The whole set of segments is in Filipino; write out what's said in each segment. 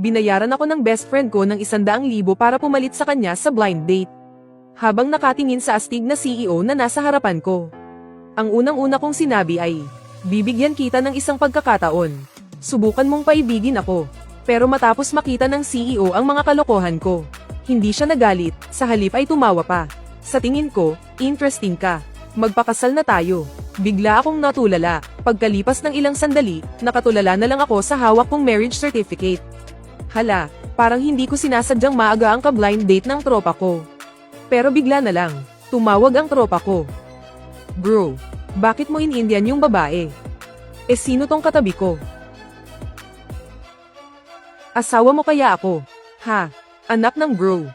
Binayaran ako ng best friend ko ng 100,000 para pumalit sa kanya sa blind date. Habang nakatingin sa astig na CEO na nasa harapan ko. Ang unang-una kong sinabi ay, bibigyan kita ng isang pagkakataon. Subukan mong paibigin ako. Pero matapos makita ng CEO ang mga kalokohan ko, hindi siya nagalit, sa halip ay tumawa pa. Sa tingin ko, interesting ka. Magpakasal na tayo. Bigla akong natulala. Pagkalipas ng ilang sandali, nakatulala na lang ako sa hawak kong marriage certificate. Hala, parang hindi ko sinasadyang maaga ang ka-blind date ng tropa ko. Pero bigla na lang, tumawag ang tropa ko. Bro, bakit mo in-Indian yung babae? Sino tong katabi ko? Asawa mo kaya ako? Ha? Anak ng bro.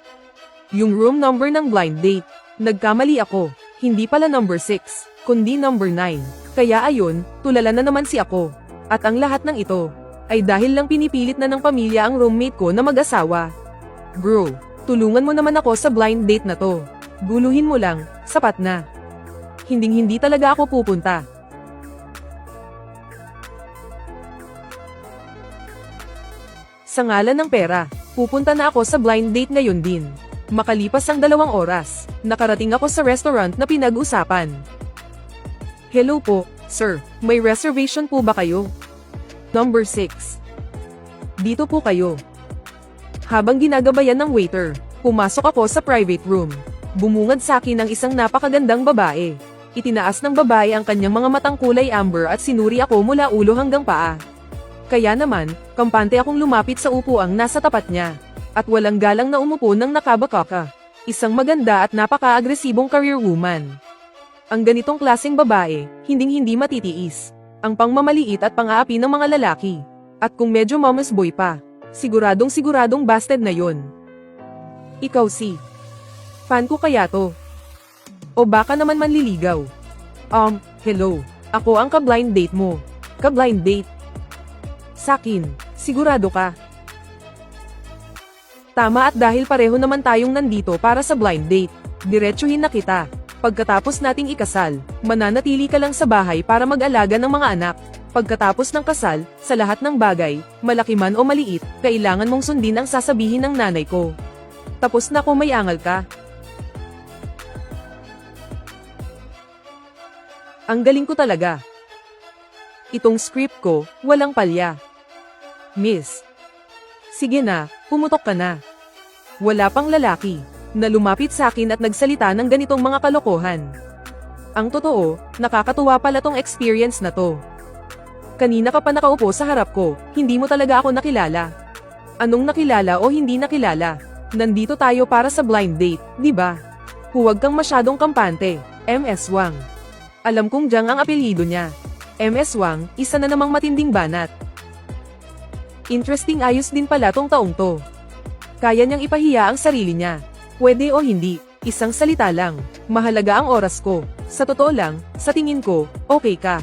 Yung room number ng blind date. Nagkamali ako. Hindi pala number 6, kundi number 9. Kaya ayun, tulala na naman si ako. At ang lahat ng ito, ay dahil lang pinipilit na ng pamilya ang roommate ko na mag-asawa. Bro, tulungan mo naman ako sa blind date na to. Guluhin mo lang, sapat na. Hinding-hindi talaga ako pupunta. Sa ngalan ng pera, pupunta na ako sa blind date ngayon din. Makalipas ang 2 oras, nakarating ako sa restaurant na pinag-usapan. Hello po, sir, may reservation po ba kayo? Number 6. Dito po kayo. Habang ginagabayan ng waiter, pumasok ako sa private room. Bumungad sa akin ang isang napakagandang babae. Itinaas ng babae ang kanyang mga matang kulay amber at sinuri ako mula ulo hanggang paa. Kaya naman, kampante akong lumapit sa upuang nasa tapat niya. At walang galang na umupo ng nakabakaka. Isang maganda at napaka-agresibong career woman. Ang ganitong klaseng babae, hinding-hindi matitiis. Ang pangmamaliit at pang-aapi ng mga lalaki. At kung medyo mama's boy pa, siguradong busted na yon. Ikaw si fan ko kaya to? O baka naman manliligaw? Hello. Ako ang ka-blind date mo. Ka-blind date? Sakin, sigurado ka? Tama, at dahil pareho naman tayong nandito para sa blind date, diretsuhin na kita. Pagkatapos nating ikasal, mananatili ka lang sa bahay para mag-alaga ng mga anak. Pagkatapos ng kasal, sa lahat ng bagay, malaki man o maliit, kailangan mong sundin ang sasabihin ng nanay ko. Tapos na ko, may angal ka. Ang galing ko talaga. Itong script ko, walang palya. Miss. Sige na, pumutok ka na. Wala pang lalaki na lumapit sa akin at nagsalita ng ganitong mga kalokohan. Ang totoo, nakakatuwa pala tong experience na to. Kanina ka pa nakaupo sa harap ko, hindi mo talaga ako nakilala. Anong nakilala o hindi nakilala? Nandito tayo para sa blind date, di ba? Huwag kang masyadong kampante, MS Wang. Alam kong Jiang ang apelyido niya. MS Wang, isa na namang matinding banat. Interesting, ayos din pala tong taong to. Kaya niyang ipahiya ang sarili niya. Pwede o hindi, isang salita lang. Mahalaga ang oras ko. Sa totoo lang, sa tingin ko, okay ka.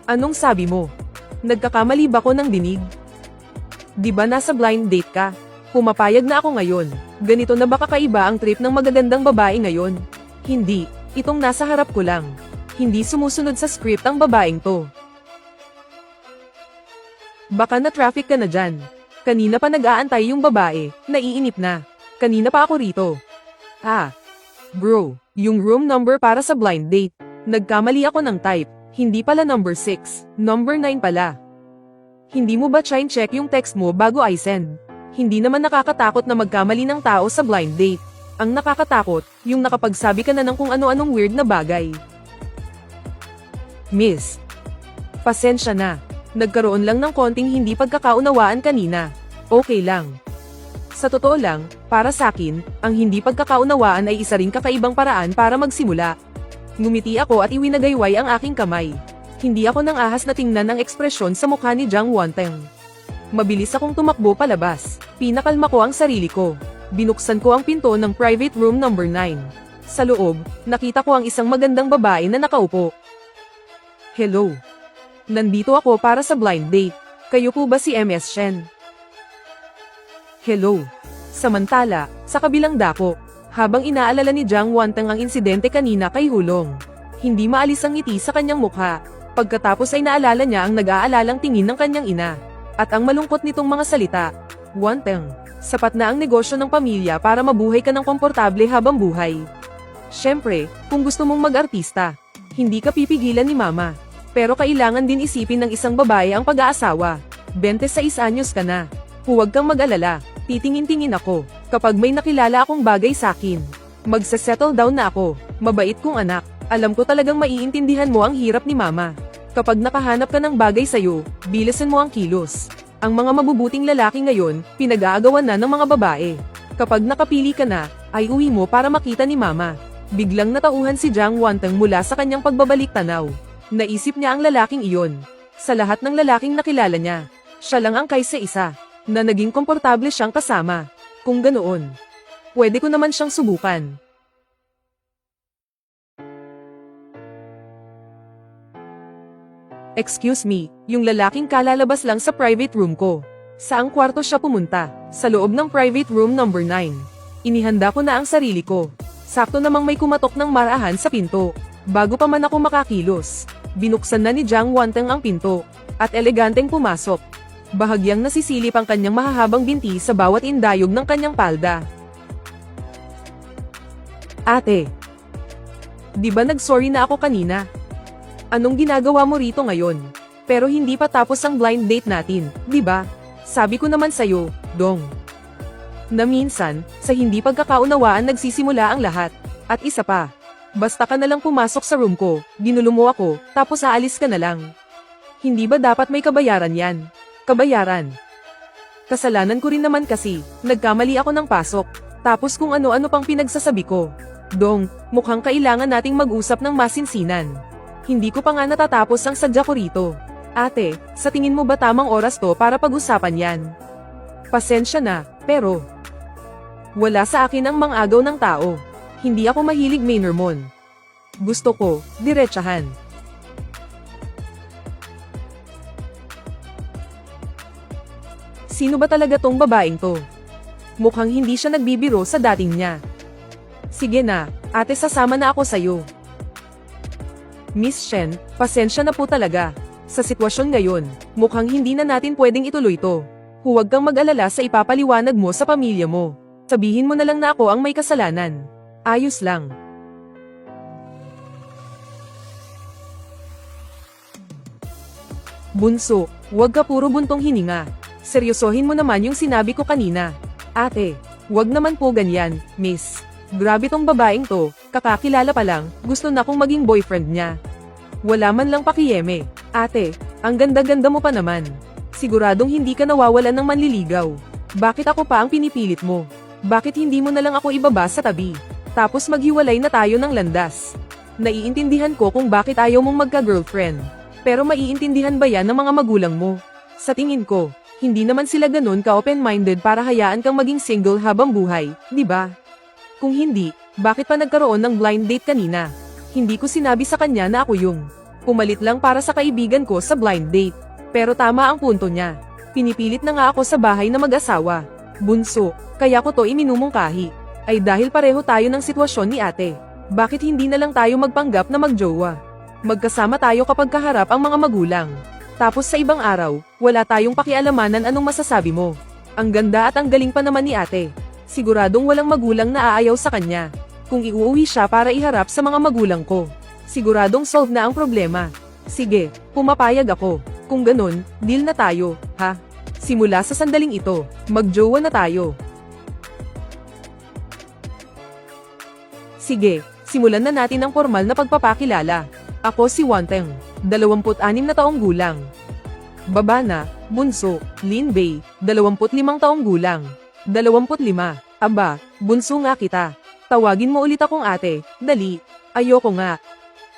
Anong sabi mo? Nagkakamali ba ko ng dinig? Di ba nasa blind date ka? Pumapayag na ako ngayon. Ganito na ba kakaiba ang trip ng magagandang babae ngayon? Hindi, itong nasa harap ko lang. Hindi sumusunod sa script ang babaeng to. Baka na-traffic ka na dyan. Kanina pa nag-aantay yung babae, naiinip na. Kanina pa ako rito. Bro, yung room number para sa blind date. Nagkamali ako ng type, hindi pala number 6, number 9 pala. Hindi mo ba check yung text mo bago I send? Hindi naman nakakatakot na magkamali ng tao sa blind date. Ang nakakatakot, yung nakapagsabi ka na ng kung ano-anong weird na bagay. Miss, pasensya na. Nagkaroon lang ng konting hindi pagkakaunawaan kanina. Okay lang. Sa totoo lang, para sa akin, ang hindi pagkakaunawaan ay isa ring kakaibang paraan para magsimula. Ngumiti ako at iwinagayway ang aking kamay. Hindi ako nang ahas na tingnan ang ekspresyon sa mukha ni Jiang Wanteng. Mabilis akong tumakbo palabas. Pinakalma ko ang sarili ko. Binuksan ko ang pinto ng private room number 9. Sa loob, nakita ko ang isang magandang babae na nakaupo. Hello. Nandito ako para sa blind date. Kayo po ba si MS Shen? Hello. Samantala, sa kabilang dako, habang inaalala ni Jiang Wanteng ang insidente kanina kay Hulong, hindi maalis ang ngiti sa kanyang mukha. Pagkatapos ay naalala niya ang nag-aalalang tingin ng kanyang ina. At ang malungkot nitong mga salita. Wanteng, sapat na ang negosyo ng pamilya para mabuhay ka ng komportable habang buhay. Siyempre, kung gusto mong mag-artista, hindi ka pipigilan ni mama. Pero kailangan din isipin ng isang babae ang pag-aasawa. 26 anyos ka na. Huwag kang mag-alala, titingin-tingin ako. Kapag may nakilala akong bagay sa akin, magsa-settle down na ako. Mabait kong anak. Alam ko talagang maiintindihan mo ang hirap ni mama. Kapag nakahanap ka ng bagay sa'yo, bilisan mo ang kilos. Ang mga mabubuting lalaki ngayon, pinag-aagawan na ng mga babae. Kapag nakapili ka na, ay uwi mo para makita ni mama. Biglang natauhan si Jiang Wanteng mula sa kanyang pagbabalik tanaw. Naisip niya ang lalaking iyon. Sa lahat ng lalaking nakilala niya, siya lang ang kaysa isa, na naging komportable siyang kasama. Kung ganoon, pwede ko naman siyang subukan. Excuse me, yung lalaking kalalabas lang sa private room ko. Saang kwarto siya pumunta? Sa loob ng private room number 9. Inihanda ko na ang sarili ko. Sakto namang may kumatok ng marahan sa pinto. Bago pa man ako makakilos, binuksan na ni Jiang Wanteng ang pinto, at eleganteng pumasok. Bahagyang nasisilip ang kanyang mahahabang binti sa bawat indayog ng kanyang palda. Ate, di ba nag-sorry na ako kanina? Anong ginagawa mo rito ngayon? Pero hindi pa tapos ang blind date natin, di ba? Sabi ko naman sa'yo, Dong. Na minsan, sa hindi pagkakaunawaan nagsisimula ang lahat. At isa pa, basta ka na lang pumasok sa room ko, ginulo mo ako, tapos aalis ka na lang. Hindi ba dapat may kabayaran yan? Kabayaran. Kasalanan ko rin naman kasi, nagkamali ako ng pasok, tapos kung ano-ano pang pinagsasabi ko. Dong, mukhang kailangan nating mag-usap ng masinsinan. Hindi ko pa nga natatapos ang sadya ko rito. Ate, sa tingin mo ba tamang oras to para pag-usapan yan? Pasensya na, pero wala sa akin ang mang-agaw ng tao. Hindi ako mahilig Mainermon. Gusto ko, diretsahan. Sino ba talaga tong babaeng to? Mukhang hindi siya nagbibiro sa dating niya. Sige na, ate, sasama na ako sa'yo. Miss Shen, pasensya na po talaga. Sa sitwasyon ngayon, mukhang hindi na natin pwedeng ituloy to. Huwag kang mag-alala sa ipapaliwanag mo sa pamilya mo. Sabihin mo na lang na ako ang may kasalanan. Ayos lang. Bunso, huwag ka puro buntong hininga. Seryosohin mo naman yung sinabi ko kanina. Ate, huwag naman po ganyan, miss. Grabe tong babaeng to, kakakilala pa lang, gusto na akong maging boyfriend niya. Wala man lang pakiyeme. Ate, ang ganda-ganda mo pa naman. Siguradong hindi ka nawawalan ng manliligaw. Bakit ako pa ang pinipilit mo? Bakit hindi mo na lang ako ibaba sa tabi? Tapos maghiwalay na tayo ng landas. Naiintindihan ko kung bakit ayaw mong magka-girlfriend. Pero maiintindihan ba yan ng mga magulang mo? Sa tingin ko, hindi naman sila ganun ka-open-minded para hayaan kang maging single habang buhay, di ba? Kung hindi, bakit pa nagkaroon ng blind date kanina? Hindi ko sinabi sa kanya na ako yung pumalit lang para sa kaibigan ko sa blind date. Pero tama ang punto niya. Pinipilit na nga ako sa bahay na mag-asawa. Bunso, kaya ko to iminumungkahi. Ay dahil pareho tayo ng sitwasyon ni ate. Bakit hindi na lang tayo magpanggap na magjowa? Magkasama tayo kapag kaharap ang mga magulang. Tapos sa ibang araw, wala tayong pakialamanan anong masasabi mo. Ang ganda at ang galing pa naman ni ate. Siguradong walang magulang na aayaw sa kanya. Kung iuuwi siya para iharap sa mga magulang ko, siguradong solve na ang problema. Sige, pumapayag ako. Kung ganun, deal na tayo, ha? Simula sa sandaling ito, magjowa na tayo. Sige, simulan na natin ang formal na pagpapakilala. Ako si Wanteng, 26 na taong gulang. Baba na, bunso, Lin Bei, 25 taong gulang. 25. Aba, bunso nga kita. Tawagin mo ulit akong ate, dali. Ayoko nga.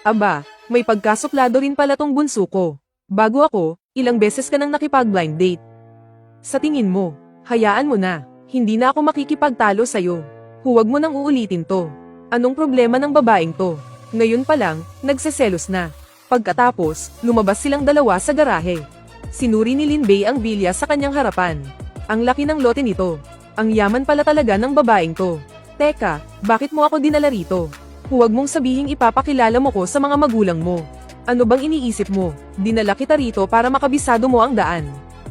Aba, may pagkasuplado rin pala tong bunso ko. Bago ako, ilang beses ka nang nakipag-blind date. Sa tingin mo, hayaan mo na. Hindi na ako makikipagtalo sa'yo. Huwag mo nang uulitin to. Anong problema ng babaeng to? Ngayon pa lang, nagseselos na. Pagkatapos, lumabas silang dalawa sa garahe. Sinuri ni Lin Bei ang bilya sa kanyang harapan. Ang laki ng lote nito. Ang yaman pala talaga ng babaeng to. Teka, bakit mo ako dinala rito? Huwag mong sabihing ipapakilala mo ko sa mga magulang mo. Ano bang iniisip mo? Dinala kita rito para makabisado mo ang daan.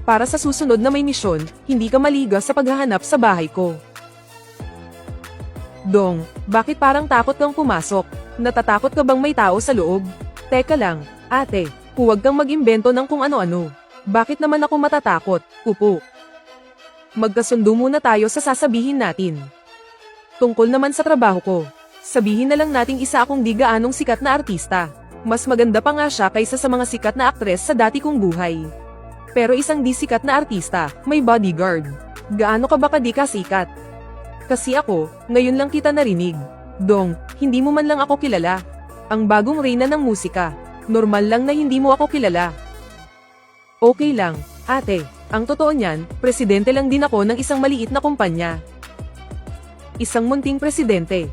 Para sa susunod na may misyon, hindi ka maliga sa paghahanap sa bahay ko. Dong, bakit parang takot kang pumasok? Natatakot ka bang may tao sa loob? Teka lang, ate, huwag kang mag-imbento ng kung ano-ano. Bakit naman ako matatakot? Upo. Magkasundo muna tayo sa sasabihin natin. Tungkol naman sa trabaho ko. Sabihin na lang nating isa akong di gaanong sikat na artista. Mas maganda pa nga siya kaysa sa mga sikat na aktres sa dati kong buhay. Pero isang di sikat na artista, may bodyguard. Gaano ka ba di ka sikat? Kasi ako, ngayon lang kita narinig. Dong, hindi mo man lang ako kilala. Ang bagong reyna ng musika. Normal lang na hindi mo ako kilala. Okay lang, ate. Ang totoo niyan, presidente lang din ako ng isang maliit na kumpanya. Isang munting presidente.